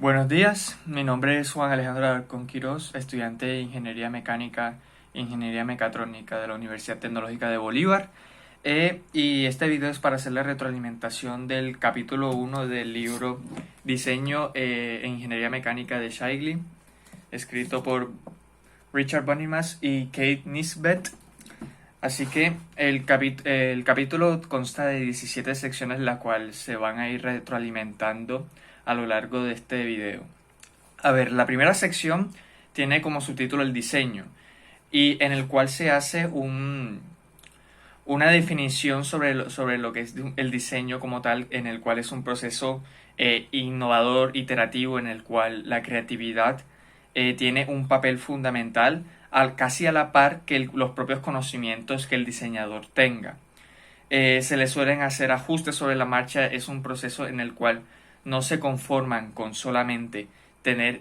Buenos días, mi nombre es Juan Alejandro Alarcón Quirós, estudiante de Ingeniería Mecánica e Ingeniería Mecatrónica de la Universidad Tecnológica de Bolívar. Y este video es para hacer la retroalimentación del capítulo 1 del libro Diseño e Ingeniería Mecánica de Shigley, escrito por Richard Bonimas y Kate Nisbet. Así que el capítulo consta de 17 secciones, las cuales se van a ir retroalimentando a lo largo de este video. A ver, la primera sección tiene como subtítulo el diseño, y en el cual se hace una definición sobre lo que es el diseño como tal, en el cual es un proceso innovador, iterativo, en el cual la creatividad tiene un papel fundamental, casi a la par que los propios conocimientos que el diseñador tenga. Se le suelen hacer ajustes sobre la marcha, es un proceso en el cual no se conforman con solamente tener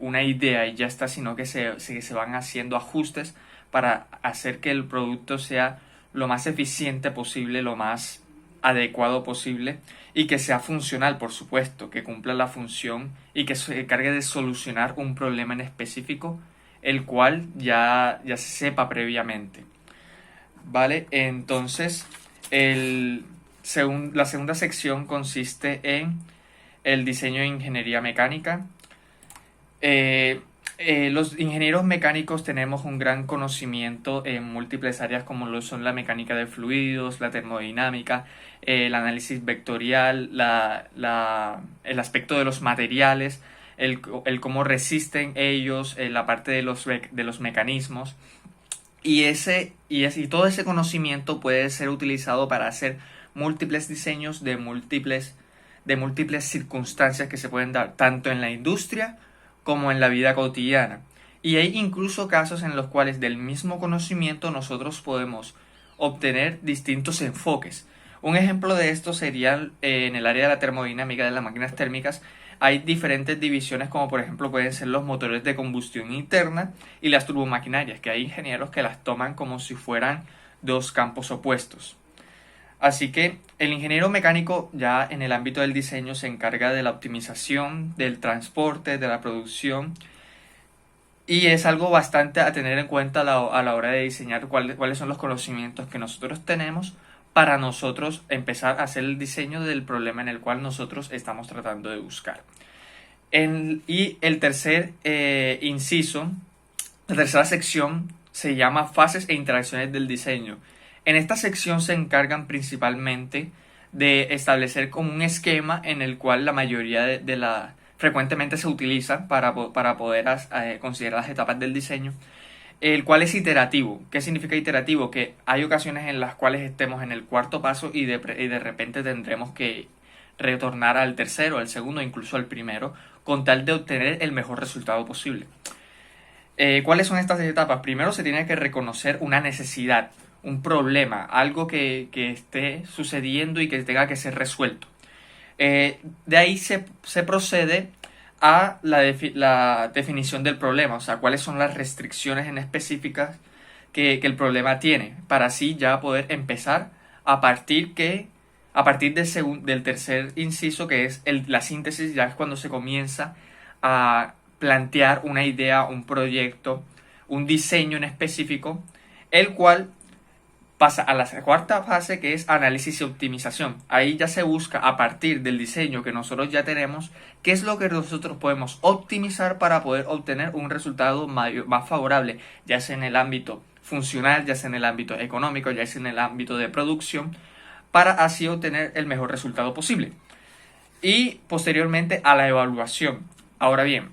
una idea y ya está, sino que se van haciendo ajustes para hacer que el producto sea lo más eficiente posible, lo más adecuado posible, y que sea funcional, por supuesto, que cumpla la función y que se encargue de solucionar un problema en específico, el cual ya se sepa previamente. ¿Vale? Entonces, la segunda sección consiste en el diseño de ingeniería mecánica. Los ingenieros mecánicos tenemos un gran conocimiento en múltiples áreas, como lo son la mecánica de fluidos, la termodinámica, el análisis vectorial, el aspecto de los materiales, el cómo resisten ellos, la parte de los mecanismos. Y todo ese conocimiento puede ser utilizado para hacer múltiples diseños de múltiples circunstancias que se pueden dar tanto en la industria como en la vida cotidiana. Y hay incluso casos en los cuales del mismo conocimiento nosotros podemos obtener distintos enfoques. Un ejemplo de esto sería en el área de la termodinámica, de las máquinas térmicas. Hay diferentes divisiones, como por ejemplo pueden ser los motores de combustión interna y las turbomaquinarias, que hay ingenieros que las toman como si fueran dos campos opuestos. Así que el ingeniero mecánico ya en el ámbito del diseño se encarga de la optimización, del transporte, de la producción, y es algo bastante a tener en cuenta a la hora de diseñar cuáles son los conocimientos que nosotros tenemos para nosotros empezar a hacer el diseño del problema en el cual nosotros estamos tratando de buscar. Y el tercer inciso, la tercera sección se llama fases e interacciones del diseño. En esta sección se encargan principalmente de establecer como un esquema en el cual la mayoría frecuentemente se utiliza para poder considerar las etapas del diseño, el cual es iterativo. ¿Qué significa iterativo? Que hay ocasiones en las cuales estemos en el cuarto paso y de repente tendremos que retornar al tercero, al segundo, incluso al primero, con tal de obtener el mejor resultado posible. ¿Cuáles son estas etapas? Primero se tiene que reconocer una necesidad, un problema, algo que esté sucediendo y que tenga que ser resuelto. De ahí se procede a la definición del problema, o sea, cuáles son las restricciones en específicas que el problema tiene, para así ya poder empezar a partir del tercer inciso, que es la síntesis. Ya es cuando se comienza a plantear una idea, un proyecto, un diseño en específico, el cual pasa a la cuarta fase, que es análisis y optimización. Ahí ya se busca, a partir del diseño que nosotros ya tenemos, qué es lo que nosotros podemos optimizar para poder obtener un resultado más favorable, ya sea en el ámbito funcional, ya sea en el ámbito económico, ya sea en el ámbito de producción, para así obtener el mejor resultado posible. Y posteriormente a la evaluación. Ahora bien,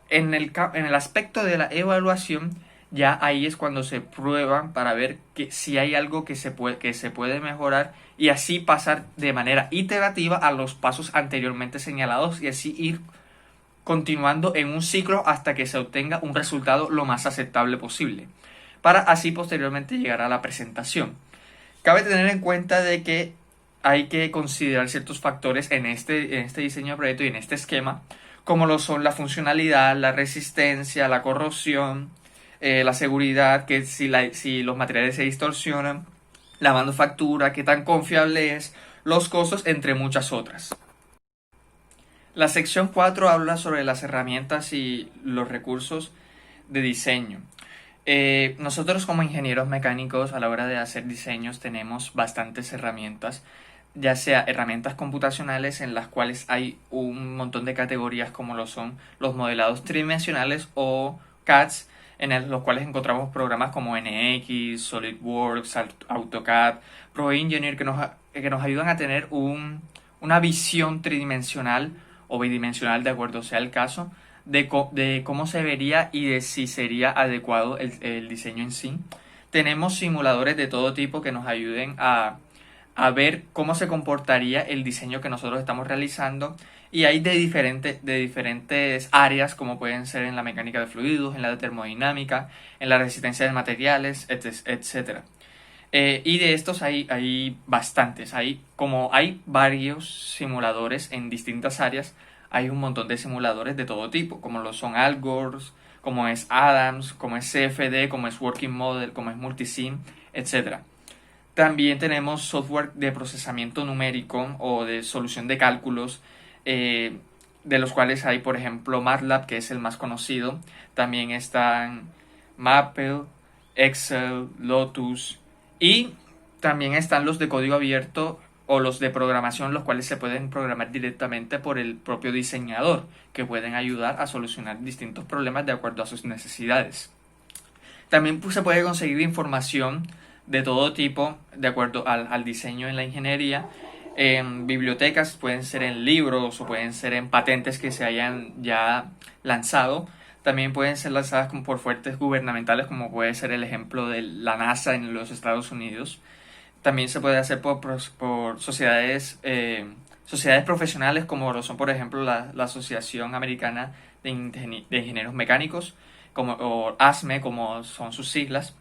en el aspecto de la evaluación, ya ahí es cuando se prueban para ver si hay algo que se puede mejorar, y así pasar de manera iterativa a los pasos anteriormente señalados, y así ir continuando en un ciclo hasta que se obtenga un resultado lo más aceptable posible, para así posteriormente llegar a la presentación. Cabe tener en cuenta de que hay que considerar ciertos factores en este diseño de proyecto y en este esquema, como lo son la funcionalidad, la resistencia, la corrosión, la seguridad, que si los materiales se distorsionan, la manufactura, qué tan confiable es, los costos, entre muchas otras. La sección 4 habla sobre las herramientas y los recursos de diseño. Nosotros como ingenieros mecánicos a la hora de hacer diseños tenemos bastantes herramientas, ya sea herramientas computacionales en las cuales hay un montón de categorías como lo son los modelados tridimensionales o CADs, los cuales encontramos programas como NX, SolidWorks, AutoCAD, ProEngineer que nos ayudan a tener una visión tridimensional o bidimensional, de acuerdo sea el caso, de cómo se vería y de si sería adecuado el diseño en sí. Tenemos simuladores de todo tipo que nos ayuden a ver cómo se comportaría el diseño que nosotros estamos realizando, y hay de diferentes áreas, como pueden ser en la mecánica de fluidos, en la de termodinámica, en la resistencia de materiales, etcétera. Y de estos hay bastantes. Como hay varios simuladores en distintas áreas, hay un montón de simuladores de todo tipo, como lo son Algorithms, como es Adams, como es CFD, como es Working Model, como es Multisim, etcétera. También tenemos software de procesamiento numérico o de solución de cálculos, de los cuales hay, por ejemplo, MATLAB, que es el más conocido. También están Maple, Excel, Lotus, y también están los de código abierto o los de programación, los cuales se pueden programar directamente por el propio diseñador, que pueden ayudar a solucionar distintos problemas de acuerdo a sus necesidades. También se puede conseguir información de todo tipo de acuerdo al diseño en la ingeniería, en bibliotecas, pueden ser en libros o pueden ser en patentes que se hayan ya lanzado. También pueden ser lanzadas por fuentes gubernamentales, como puede ser el ejemplo de la NASA en los Estados Unidos. También se puede hacer por sociedades profesionales, como lo son, por ejemplo, la Asociación Americana de Ingenieros Mecánicos, o ASME, como son sus siglas.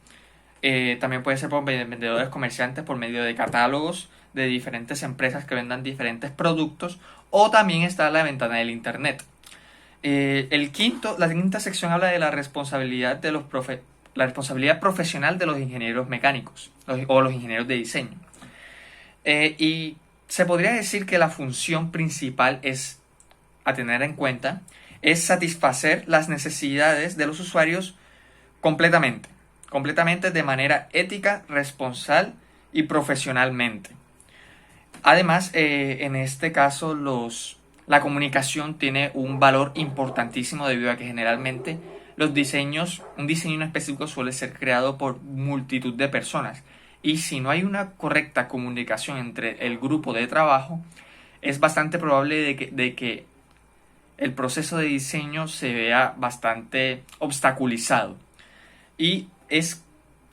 También puede ser por vendedores comerciantes por medio de catálogos de diferentes empresas que vendan diferentes productos, o también está la ventana del Internet. La quinta sección habla de la responsabilidad la responsabilidad profesional de los ingenieros mecánicos o los ingenieros de diseño. Y se podría decir que la función principal a tener en cuenta es satisfacer las necesidades de los usuarios completamente de manera ética, responsable y profesionalmente. Además, en este caso, la comunicación tiene un valor importantísimo debido a que generalmente un diseño en específico suele ser creado por multitud de personas. Y si no hay una correcta comunicación entre el grupo de trabajo, es bastante probable de que el proceso de diseño se vea bastante obstaculizado. Y es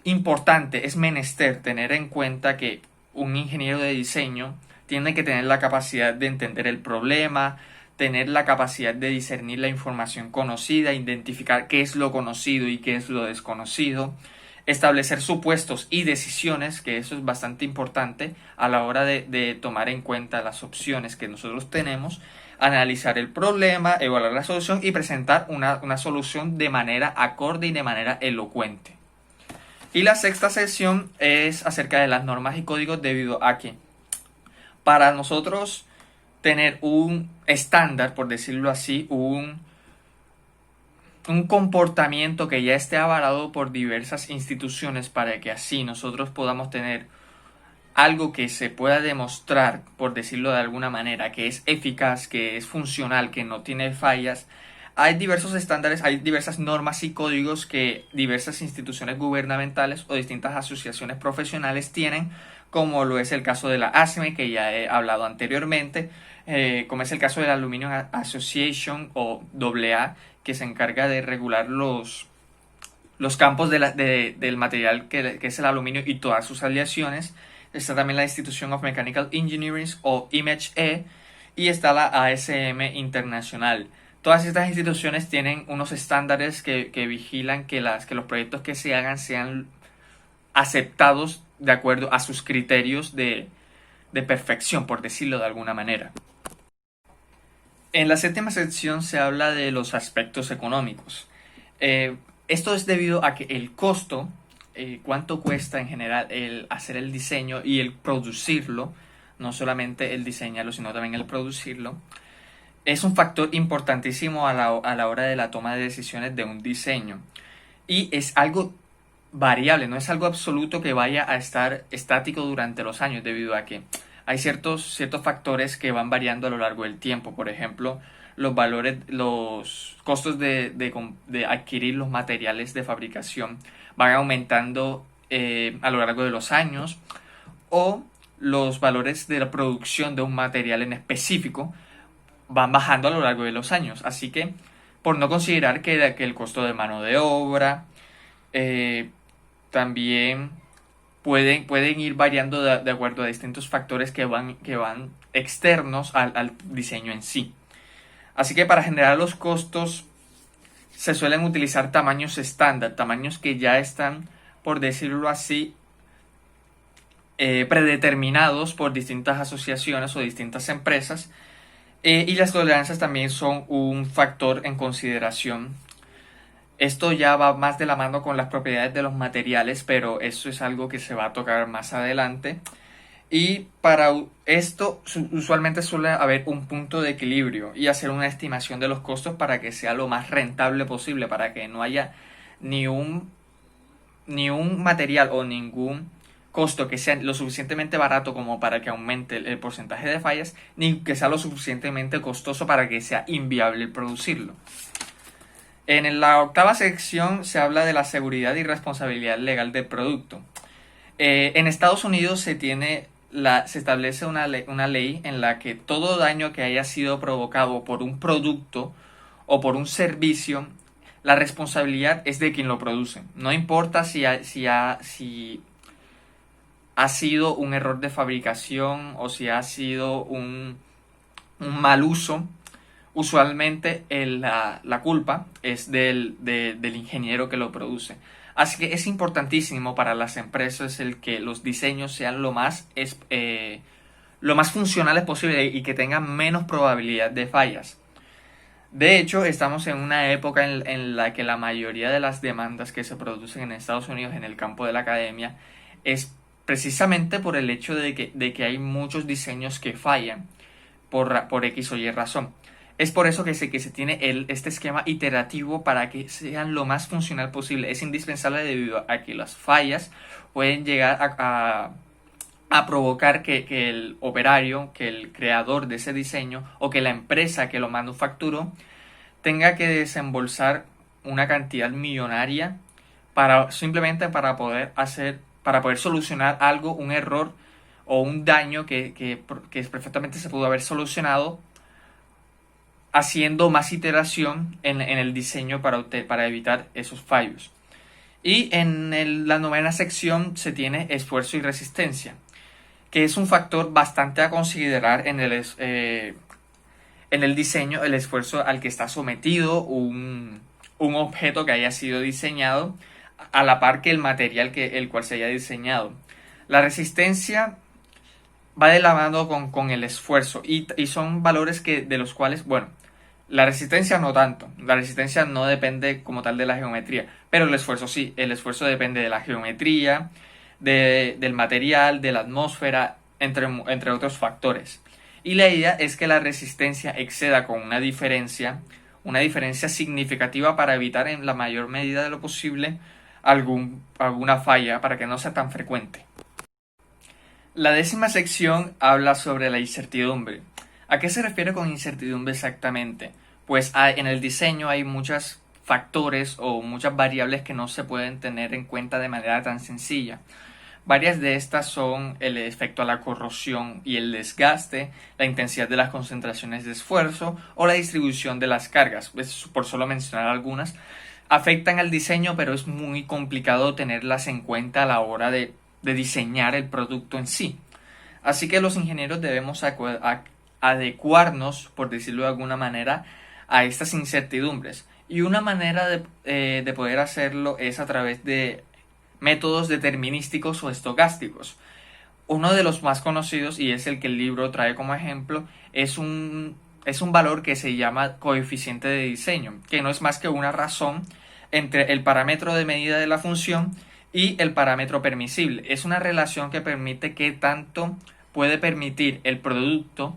importante, es menester tener en cuenta que un ingeniero de diseño tiene que tener la capacidad de entender el problema, tener la capacidad de discernir la información conocida, identificar qué es lo conocido y qué es lo desconocido, establecer supuestos y decisiones, que eso es bastante importante a la hora de tomar en cuenta las opciones que nosotros tenemos, analizar el problema, evaluar la solución y presentar una solución de manera acorde y de manera elocuente. Y la sexta sección es acerca de las normas y códigos, debido a que para nosotros tener un estándar, por decirlo así, un comportamiento que ya esté avalado por diversas instituciones, para que así nosotros podamos tener algo que se pueda demostrar, por decirlo de alguna manera, que es eficaz, que es funcional, que no tiene fallas. Hay diversos estándares, hay diversas normas y códigos que diversas instituciones gubernamentales o distintas asociaciones profesionales tienen, como lo es el caso de la ASME, que ya he hablado anteriormente, como es el caso de la Aluminium Association o AA, que se encarga de regular los campos del material que es el aluminio y todas sus aleaciones. Está también la Institution of Mechanical Engineering o IMECH-E, y está la ASM Internacional. Todas estas instituciones tienen unos estándares que vigilan que los proyectos que se hagan sean aceptados de acuerdo a sus criterios de perfección, por decirlo de alguna manera. En la séptima sección se habla de los aspectos económicos. Esto es debido a que el costo, cuánto cuesta en general el hacer el diseño y el producirlo, no solamente el diseñarlo, sino también el producirlo, es un factor importantísimo a la hora de la toma de decisiones de un diseño. Y es algo variable, no es algo absoluto que vaya a estar estático durante los años, debido a que hay ciertos factores que van variando a lo largo del tiempo. Por ejemplo, los costos de adquirir los materiales de fabricación van aumentando a lo largo de los años, o los valores de la producción de un material en específico van bajando a lo largo de los años. Así que, por no considerar que el costo de mano de obra eh, también pueden ir variando de acuerdo a distintos factores que van externos al diseño en sí. Así que para generar los costos se suelen utilizar tamaños estándar, tamaños que ya están, por decirlo así, predeterminados por distintas asociaciones o distintas empresas, y las tolerancias también son un factor en consideración. Esto ya va más de la mano con las propiedades de los materiales, pero eso es algo que se va a tocar más adelante. Y para esto usualmente suele haber un punto de equilibrio y hacer una estimación de los costos para que sea lo más rentable posible, para que no haya ni un material o ningún costo que sea lo suficientemente barato como para que aumente el porcentaje de fallas, ni que sea lo suficientemente costoso para que sea inviable producirlo. En la octava sección se habla de la seguridad y responsabilidad legal del producto. En Estados Unidos se establece una ley en la que todo daño que haya sido provocado por un producto o por un servicio, la responsabilidad es de quien lo produce. No importa si ha sido un error de fabricación o si ha sido un mal uso. Usualmente la culpa es del ingeniero que lo produce. Así que es importantísimo para las empresas el que los diseños sean lo más funcionales posible y que tengan menos probabilidad de fallas. De hecho, estamos en una época en la que la mayoría de las demandas que se producen en Estados Unidos en el campo de la academia es precisamente por el hecho de que hay muchos diseños que fallan por X o Y razón. Es por eso que se tiene este esquema iterativo para que sean lo más funcional posible. Es indispensable debido a que las fallas pueden llegar a provocar que el operario, que el creador de ese diseño o que la empresa que lo manufacturó tenga que desembolsar una cantidad millonaria simplemente para poder solucionar algo, un error o un daño que perfectamente se pudo haber solucionado haciendo más iteración en el diseño para evitar esos fallos. Y en la novena sección se tiene esfuerzo y resistencia, que es un factor bastante a considerar en el diseño, el esfuerzo al que está sometido un objeto que haya sido diseñado, a la par que el material el cual se haya diseñado. La resistencia va de la mano con el esfuerzo y son valores de los cuales, bueno, la resistencia no tanto, la resistencia no depende como tal de la geometría, pero el esfuerzo sí, el esfuerzo depende de la geometría, del material, de la atmósfera, entre otros factores. Y la idea es que la resistencia exceda con una diferencia significativa para evitar en la mayor medida de lo posible alguna falla para que no sea tan frecuente. La décima sección habla sobre la incertidumbre. ¿A qué se refiere con incertidumbre exactamente? Pues en el diseño hay muchos factores o muchas variables que no se pueden tener en cuenta de manera tan sencilla. Varias de estas son el efecto a la corrosión y el desgaste, la intensidad de las concentraciones de esfuerzo o la distribución de las cargas. Por solo mencionar algunas, afectan al diseño, pero es muy complicado tenerlas en cuenta a la hora de diseñar el producto en sí. Así que los ingenieros debemos adecuarnos, por decirlo de alguna manera, a estas incertidumbres. Y una manera de poder hacerlo es a través de métodos determinísticos o estocásticos. Uno de los más conocidos, y es el que el libro trae como ejemplo, es un valor que se llama coeficiente de diseño, que no es más que una razón entre el parámetro de medida de la función y el parámetro permisible. Es una relación que permite qué tanto puede permitir el producto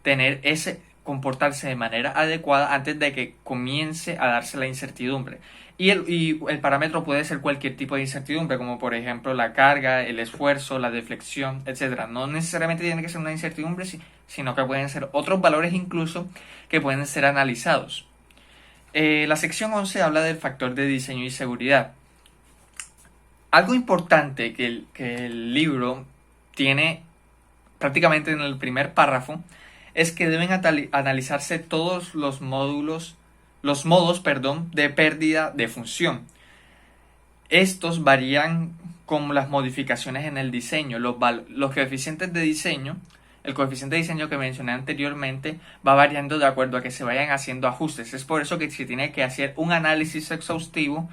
tener comportarse de manera adecuada antes de que comience a darse la incertidumbre. Y el parámetro puede ser cualquier tipo de incertidumbre, como por ejemplo la carga, el esfuerzo, la deflexión, etcétera. No necesariamente tiene que ser una incertidumbre, sino que pueden ser otros valores incluso que pueden ser analizados. La sección 11 habla del factor de diseño y seguridad. Algo importante que el libro tiene prácticamente en el primer párrafo es que deben analizarse todos los modos, de pérdida de función. Estos varían con las modificaciones en el diseño. Los coeficientes de diseño, el coeficiente de diseño que mencioné anteriormente, va variando de acuerdo a que se vayan haciendo ajustes. Es por eso que se tiene que hacer un análisis exhaustivo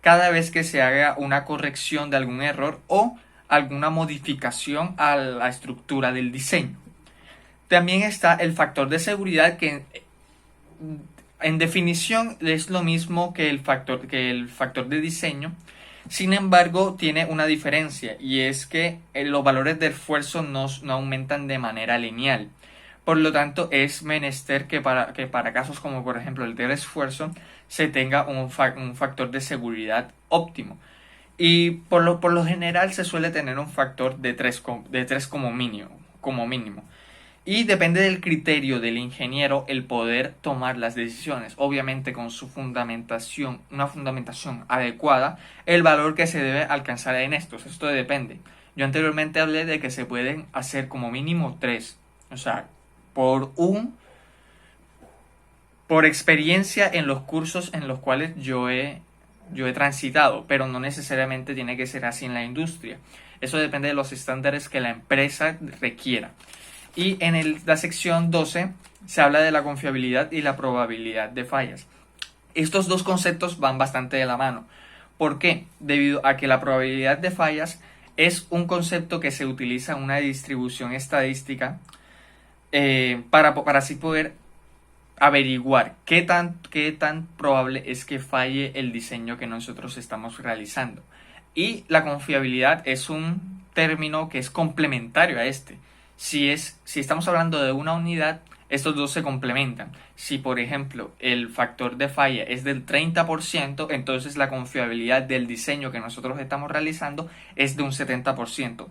cada vez que se haga una corrección de algún error o alguna modificación a la estructura del diseño. También está el factor de seguridad, que en definición es lo mismo que el factor de diseño. Sin embargo, tiene una diferencia, y es que los valores de esfuerzo no aumentan de manera lineal. Por lo tanto, es menester que para casos como por ejemplo el del esfuerzo se tenga un factor de seguridad óptimo. Y por lo general se suele tener un factor de 3 como mínimo. Y depende del criterio del ingeniero el poder tomar las decisiones. Obviamente con su fundamentación, una fundamentación adecuada, el valor que se debe alcanzar en estos. Esto depende. Yo anteriormente hablé de que se pueden hacer como mínimo 3. O sea, por experiencia en los cursos en los cuales yo he transitado, pero no necesariamente tiene que ser así en la industria. Eso depende de los estándares que la empresa requiera. Y en la sección 12 se habla de la confiabilidad y la probabilidad de fallas. Estos dos conceptos van bastante de la mano. ¿Por qué? Debido a que la probabilidad de fallas es un concepto que se utiliza en una distribución estadística para así poder averiguar qué tan probable es que falle el diseño que nosotros estamos realizando. Y la confiabilidad es un término que es complementario a este. Si estamos hablando de una unidad, estos dos se complementan. Si, por ejemplo, el factor de falla es del 30%, entonces la confiabilidad del diseño que nosotros estamos realizando es de un 70%.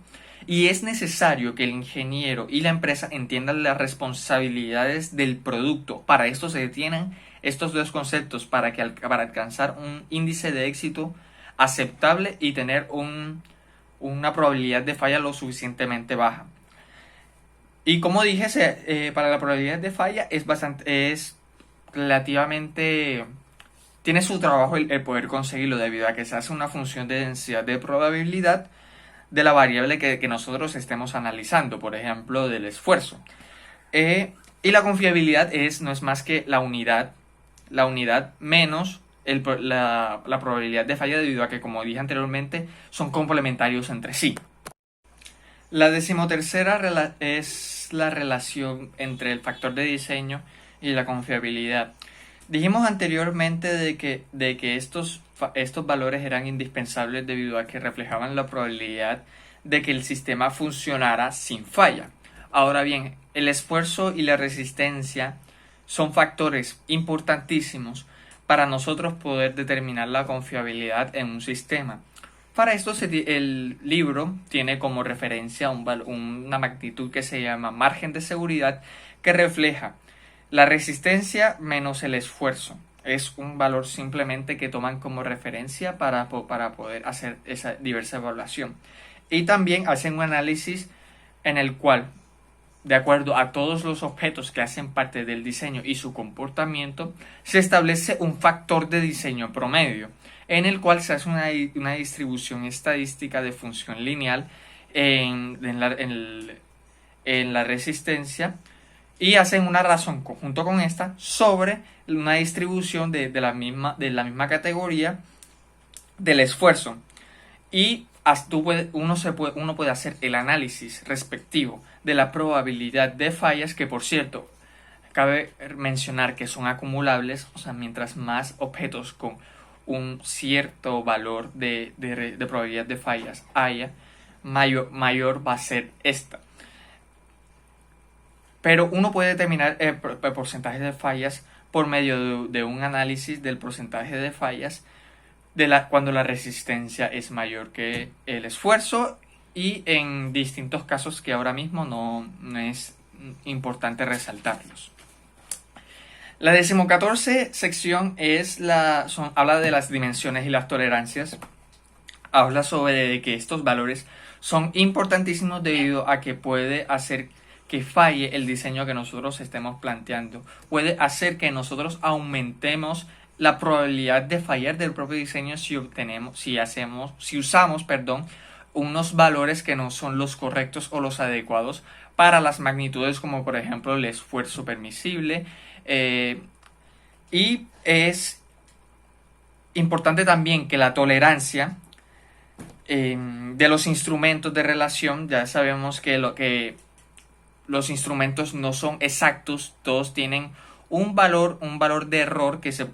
Y es necesario que el ingeniero y la empresa entiendan las responsabilidades del producto. Para esto se detienen estos dos conceptos para alcanzar un índice de éxito aceptable y tener una probabilidad de falla lo suficientemente baja. Y como dije, para la probabilidad de falla es relativamente... Tiene su trabajo el poder conseguirlo, debido a que se hace una función de densidad de probabilidad de la variable que nosotros estemos analizando, por ejemplo, del esfuerzo. Y la confiabilidad no es más que la unidad menos la probabilidad de falla, debido a que, como dije anteriormente, son complementarios entre sí. La decimotercera es la relación entre el factor de diseño y la confiabilidad. Dijimos anteriormente de que estos valores eran indispensables debido a que reflejaban la probabilidad de que el sistema funcionara sin falla. Ahora bien, el esfuerzo y la resistencia son factores importantísimos para nosotros poder determinar la confiabilidad en un sistema. Para esto el libro tiene como referencia una magnitud que se llama margen de seguridad, que refleja la resistencia menos el esfuerzo. Es un valor simplemente que toman como referencia para poder hacer esa diversa evaluación. Y también hacen un análisis en el cual, de acuerdo a todos los objetos que hacen parte del diseño y su comportamiento, se establece un factor de diseño promedio, en el cual se hace una distribución estadística de función lineal en la resistencia, y hacen una razón conjunto con esta sobre una distribución de la misma categoría del esfuerzo. Y uno puede hacer el análisis respectivo de la probabilidad de fallas, que por cierto, cabe mencionar que son acumulables. O sea, mientras más objetos con un cierto valor de probabilidad de fallas haya, mayor va a ser esta. Pero uno puede determinar el porcentaje de fallas por medio de un análisis del porcentaje de fallas cuando la resistencia es mayor que el esfuerzo, y en distintos casos que ahora mismo no es importante resaltarlos. La 14ª sección habla de las dimensiones y las tolerancias. Habla sobre que estos valores son importantísimos debido a que puede hacer que falle el diseño que nosotros estemos planteando. Puede hacer que nosotros aumentemos la probabilidad de fallar del propio diseño si usamos, unos valores que no son los correctos o los adecuados para las magnitudes, como por ejemplo el esfuerzo permisible. Y es importante también que la tolerancia de los instrumentos de relación, ya sabemos que los instrumentos no son exactos, todos tienen un valor de error que se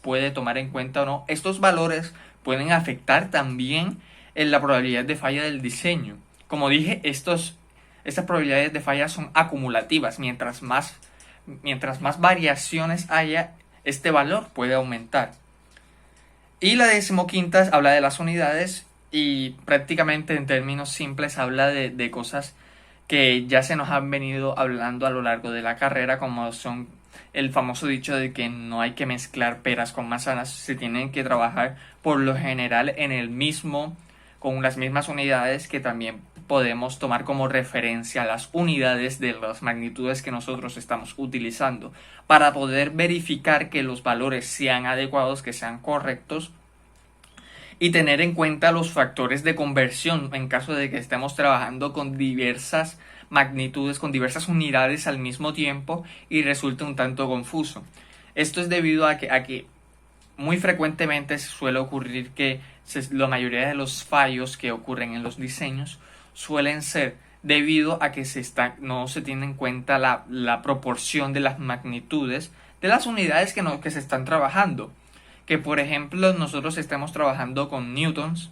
puede tomar en cuenta o no. Estos valores pueden afectar también en la probabilidad de falla del diseño. Como dije, estas probabilidades de falla son acumulativas. Mientras más variaciones haya, este valor puede aumentar. Y la 15ª habla de las unidades y prácticamente en términos simples habla de cosas que ya se nos han venido hablando a lo largo de la carrera, como son el famoso dicho de que no hay que mezclar peras con manzanas, se tienen que trabajar por lo general con las mismas unidades, que también podemos tomar como referencia las unidades de las magnitudes que nosotros estamos utilizando para poder verificar que los valores sean adecuados, que sean correctos, y tener en cuenta los factores de conversión en caso de que estemos trabajando con diversas magnitudes, con diversas unidades al mismo tiempo y resulte un tanto confuso. Esto es debido a que muy frecuentemente suele ocurrir que la mayoría de los fallos que ocurren en los diseños suelen ser debido a que no se tiene en cuenta la proporción de las magnitudes de las unidades que se están trabajando. Que por ejemplo nosotros estemos trabajando con newtons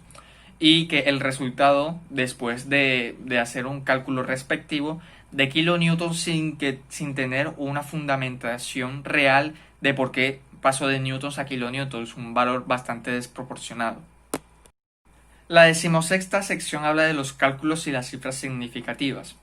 y que el resultado, después de hacer un cálculo respectivo de kilonewtons sin tener una fundamentación real de por qué pasó de newtons a kilonewtons, un valor bastante desproporcionado. La 16ª sección habla de los cálculos y las cifras significativas.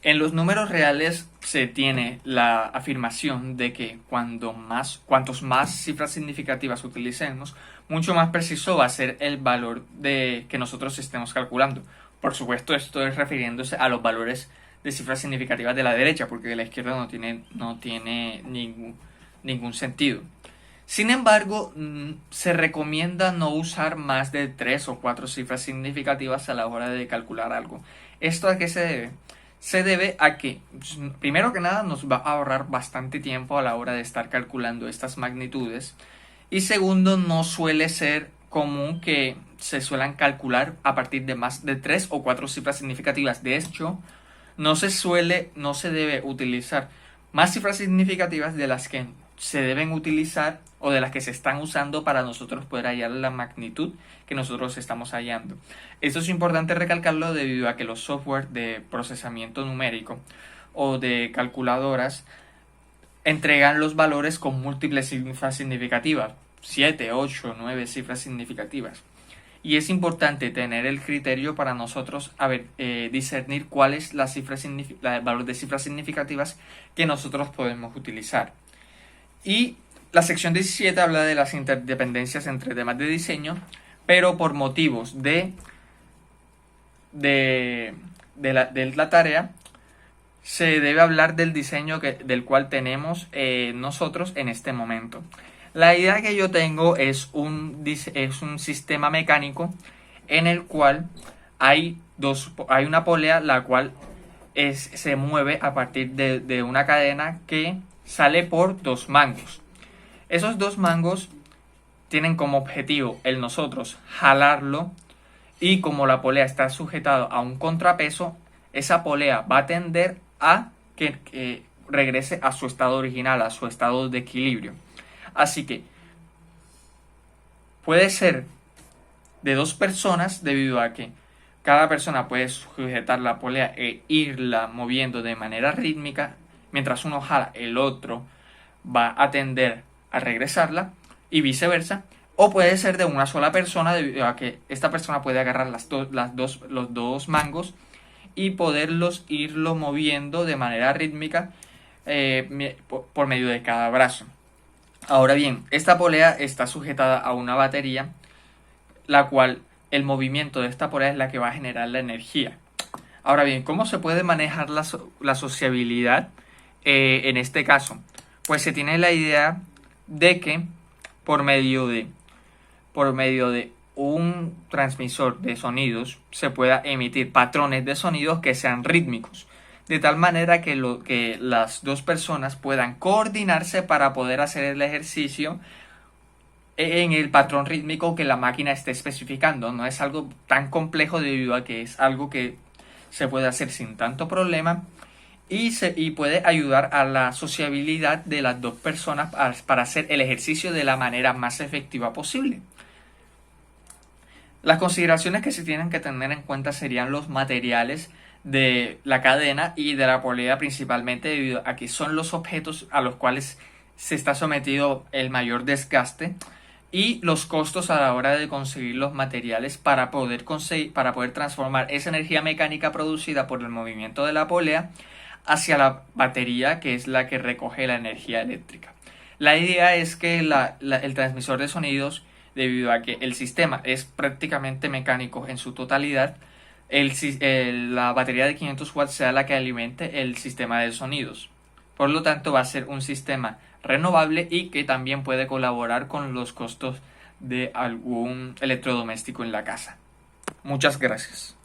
En los números reales se tiene la afirmación de que cuantos más cifras significativas utilicemos, mucho más preciso va a ser el valor que nosotros estemos calculando. Por supuesto, esto es refiriéndose a los valores de cifras significativas de la derecha, porque de la izquierda no tiene ningún sentido. Sin embargo, se recomienda no usar más de 3 o 4 cifras significativas a la hora de calcular algo. ¿Esto a qué se debe? Se debe a que, primero que nada, nos va a ahorrar bastante tiempo a la hora de estar calculando estas magnitudes. Y segundo, no suele ser común que se suelan calcular a partir de más de 3 o 4 cifras significativas. De hecho, no se debe utilizar más cifras significativas de las que se deben utilizar o de las que se están usando para nosotros poder hallar la magnitud que nosotros estamos hallando. Esto es importante recalcarlo debido a que los software de procesamiento numérico o de calculadoras entregan los valores con múltiples cifras significativas, 7, 8, 9 cifras significativas. Y es importante tener el criterio para nosotros discernir cuál es el valor de cifras significativas que nosotros podemos utilizar. Y la sección 17 habla de las interdependencias entre temas de diseño, pero por motivos de la tarea se debe hablar del diseño del cual tenemos nosotros en este momento. La idea que yo tengo es un sistema mecánico en el cual hay una polea la cual se mueve a partir de una cadena que sale por 2 mangos. Esos 2 mangos tienen como objetivo el nosotros jalarlo, y como la polea está sujetada a un contrapeso, esa polea va a tender a que regrese a su estado original, a su estado de equilibrio. Así que puede ser de 2 personas debido a que cada persona puede sujetar la polea e irla moviendo de manera rítmica mientras uno jala, el otro va a tender a regresarla y viceversa. O puede ser de una sola persona, debido a que esta persona puede agarrar los dos mangos y poderlos irlo moviendo de manera rítmica por medio de cada brazo. Ahora bien, esta polea está sujetada a una batería, la cual el movimiento de esta polea es la que va a generar la energía. Ahora bien, ¿cómo se puede manejar la sociabilidad en este caso? Pues se tiene la idea de que por medio de un transmisor de sonidos se pueda emitir patrones de sonidos que sean rítmicos, de tal manera que las dos personas puedan coordinarse para poder hacer el ejercicio en el patrón rítmico que la máquina esté especificando. No es algo tan complejo debido a que es algo que se puede hacer sin tanto problema y puede ayudar a la sociabilidad de las dos personas para hacer el ejercicio de la manera más efectiva posible. Las consideraciones que se tienen que tener en cuenta serían los materiales de la cadena y de la polea, principalmente debido a que son los objetos a los cuales se está sometido el mayor desgaste, y los costos a la hora de conseguir los materiales para poder transformar esa energía mecánica producida por el movimiento de la polea hacia la batería, que es la que recoge la energía eléctrica. La idea es que el transmisor de sonidos, debido a que el sistema es prácticamente mecánico en su totalidad, la batería de 500 watts sea la que alimente el sistema de sonidos. Por lo tanto, va a ser un sistema renovable y que también puede colaborar con los costos de algún electrodoméstico en la casa. Muchas gracias.